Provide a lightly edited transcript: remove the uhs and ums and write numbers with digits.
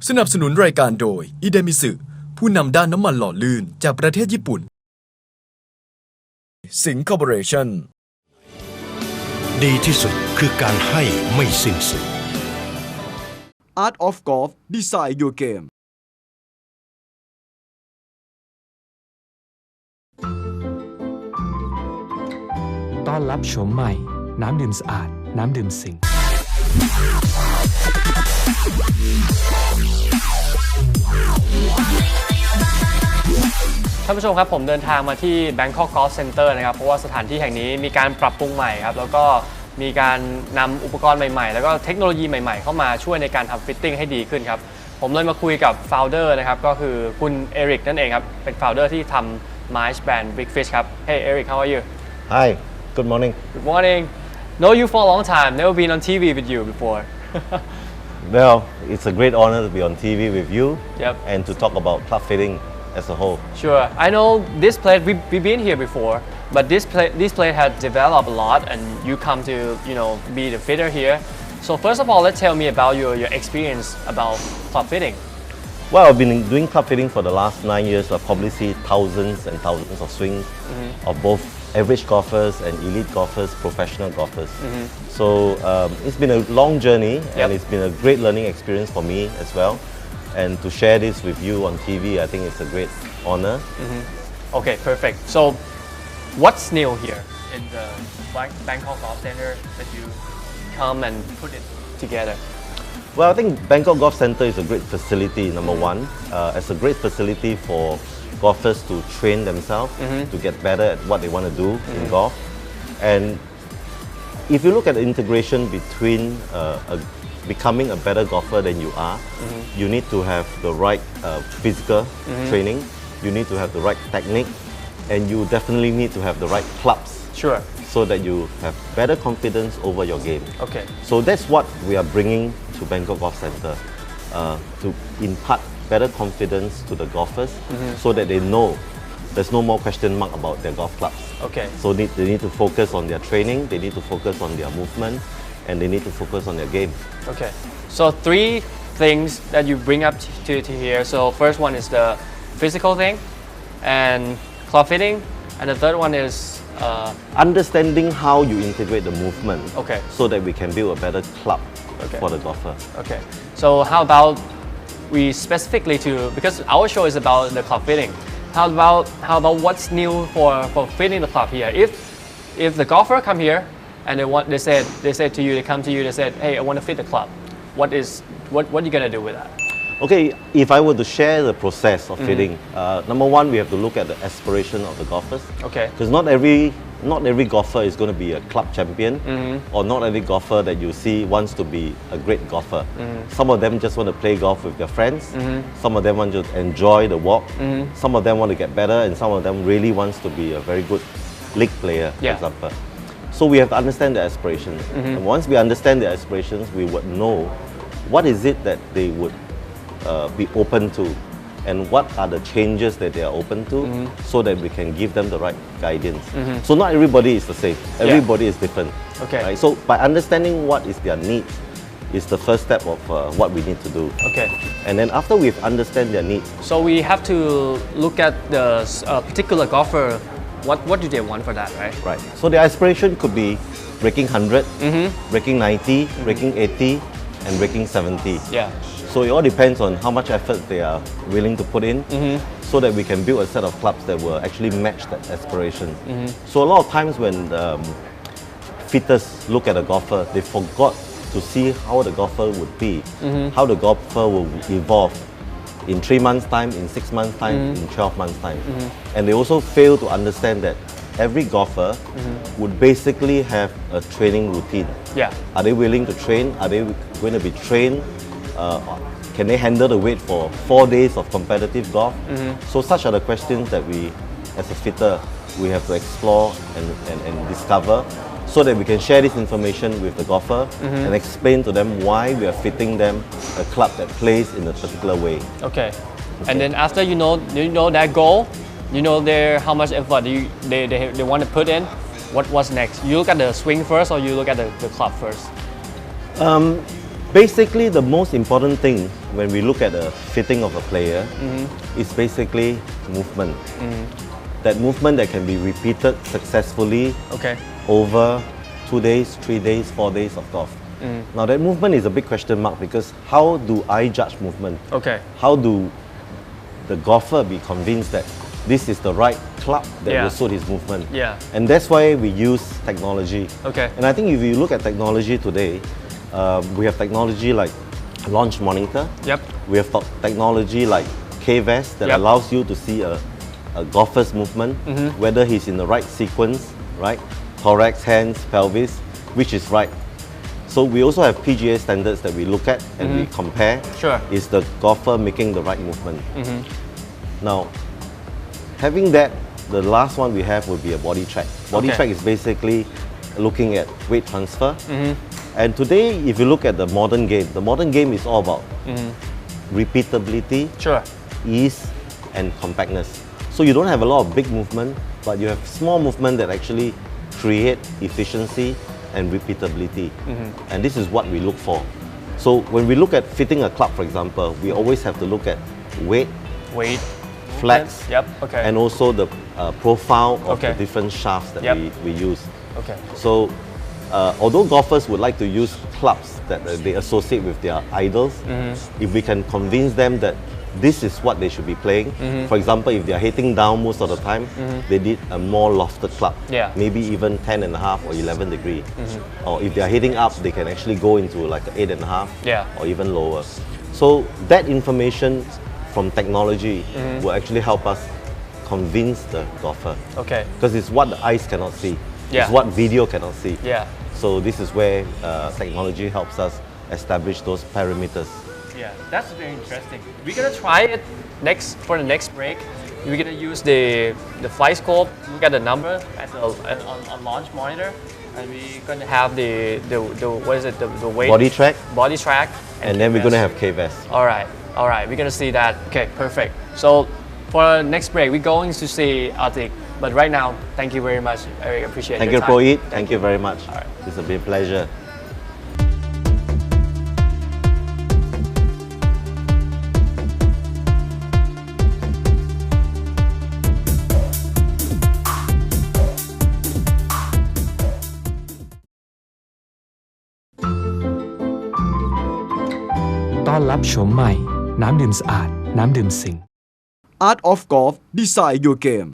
สนับสนุนรายการโดยอิเดมิสึผู้นำด้านน้ำมันหล่อลื่นจากประเทศญี่ปุ่นสิงคอร์ปอเรชั่นดีที่สุดคือการให้ไม่สิ้นสุด Art of Golf Design Your Game ต้อนรับโฉมใหม่น้ำดื่มสะอาดน้ำดื่มสิงท่านผู้ชมครับผมเดินทางมาที่ Bangkok Golf Center นะครับเพราะว่าสถานที่แห่งนี้มีการปรับปรุงใหม่ครับแล้วก็มีการนำอุปกรณ์ใหม่ๆแล้วก็เทคโนโลยีใหม่ๆเข้ามาช่วยในการทำฟิตติ้งให้ดีขึ้นครับผมเลยมาคุยกับ founder นะครับก็คือคุณเอริกนั่นเองครับเป็น founder ที่ทำ Mice Brand Big Fish ครับ Hey Eric how are you Hi good morning Good morning Know you for a long time never been on TV with you before Well it's a great honor to be on TV with you Yep. and to talk about club fitting as a whole Sure. I know this place we've been here before, but this place has developed a lot, and you come to be the fitter here. So first of all, let's tell me about your experience about club fitting. Well I've been doing club fitting for the last 9 years. I've probably seen thousands and thousands of swings of both average golfers and elite golfers, professional golfers. So it's been a long journey and it's been a great learning experience for me as well. And to share this with you on TV, I think it's a great honor. Okay, perfect. So what's new here in the Bangkok Golf Center that you come and put it together? Well, I think Bangkok Golf Center is a great facility, number one. It's a great facility for golfers to train themselves, to get better at what they want to do in golf. And if you look at the integration between becoming a better golfer than you are, you need to have the right physical training, you need to have the right technique, and you definitely need to have the right clubs. Sure. So that you have better confidence over your game. Okay. So that's what we are bringing to Bangkok Golf Center, to impart better confidence to the golfers so that they know there's no more question mark about their golf clubs. Okay. So they need to focus on their training, they need to focus on their movement, and they need to focus on their game. Okay. So three things that you bring up to here. So first one is the physical thing, and club fitting, and the third one is Understanding how you integrate the movement, Okay. so that we can build a better club Okay. for the golfer. Okay. So how about we specifically because our show is about the club fitting. How about what's new for fitting the club here? If the golfer come here and they said to you, they come to you, they said, hey, I want to fit the club. What are you gonna do with that? Okay, if I were to share the process of fitting, number one, we have to look at the aspiration of the golfers. Okay. Because not every golfer is going to be a club champion, or not every golfer that you see wants to be a great golfer. Some of them just want to play golf with their friends. Some of them want to enjoy the walk. Some of them want to get better, and some of them really wants to be a very good league player, for Yeah. example. So we have to understand their aspirations. And once we understand their aspirations, we would know what is it that they would be open to, and what are the changes that they are open to, so that we can give them the right guidance. So not everybody is the same. Everybody is different. Okay. Right? So by understanding what is their need is the first step of what we need to do. Okay. And then after we've understand their needs, So we have to look at the particular golfer. What do they want for that, right? right? So the aspiration could be breaking 100, breaking 90, breaking 80, and breaking 70. Yeah. So it all depends on how much effort they are willing to put in, so that we can build a set of clubs that will actually match that aspiration. So a lot of times when fitters look at a golfer, they forgot to see how the golfer would be, how the golfer will evolve in 3 months' time, in 6 months' time, in 12 months' time. And they also fail to understand that every golfer would basically have a training routine. Yeah. Are they willing to train? Are they going to be trained? Can they handle the weight for 4 days of competitive golf? So such are the questions that we, as a fitter, we have to explore and discover, so that we can share this information with the golfer and explain to them why we are fitting them a club that plays in a particular way. Okay. And then after you know that goal, you know how much effort they want to put in. What's next? You look at the swing first, or you look at the club first? Basically, the most important thing when we look at the fitting of a player is basically movement. That movement that can be repeated successfully Okay. over 2 days, 3 days, 4 days of golf. Now that movement is a big question mark because how do I judge movement? Okay. How do the golfer be convinced that this is the right club that Yeah. will suit his movement? Yeah. And that's why we use technology. Okay. And I think if you look at technology today, we have technology like launch monitor. Yep. We have technology like K-Vest that Yep. allows you to see a golfer's movement, whether he's in the right sequence, right? Thorax, hands, pelvis, which is right. So we also have PGA standards that we look at and we compare. Sure. Is the golfer making the right movement? Now, having that, the last one we have would be a body track. Body Okay. track is basically looking at weight transfer. And today, if you look at the modern game is all about repeatability, Sure. ease, and compactness. So you don't have a lot of big movement, but you have small movement that actually create efficiency and repeatability. And this is what we look for. So when we look at fitting a club, for example, we always have to look at weight, Weight. flex, Yep. Okay. and also the profile of Okay. the different shafts that Yep. we use. Okay. So although golfers would like to use clubs that they associate with their idols, if we can convince them that this is what they should be playing. For example, if they are hitting down most of the time, they need a more lofted club, Yeah. maybe even 10.5 or 11 degree. Or if they are hitting up, they can actually go into like 8.5 Yeah. or even lower. So that information from technology will actually help us convince the golfer. Okay. Because it's what the eyes cannot see. Yeah. It's what video cannot see. Yeah. So this is where technology helps us establish those parameters. Yeah, that's very interesting. We're gonna try it next for the next break. We're gonna use the flight scope, look at the number at the on launch monitor, and we're gonna have the what is it the weight Body track, and then we're going to have K-Vest. All right, we're gonna see that. Okay, perfect. So for our next break, we're going to see Arctic. But right now, thank you very much. I really appreciate Thank your you, time. Proit. Thank you very much. All right. It's been a pleasure. ต้อนรับโฉมใหม่ น้ำดื่มสะอาด น้ำดื่มสิง Art of Golf Design Your Game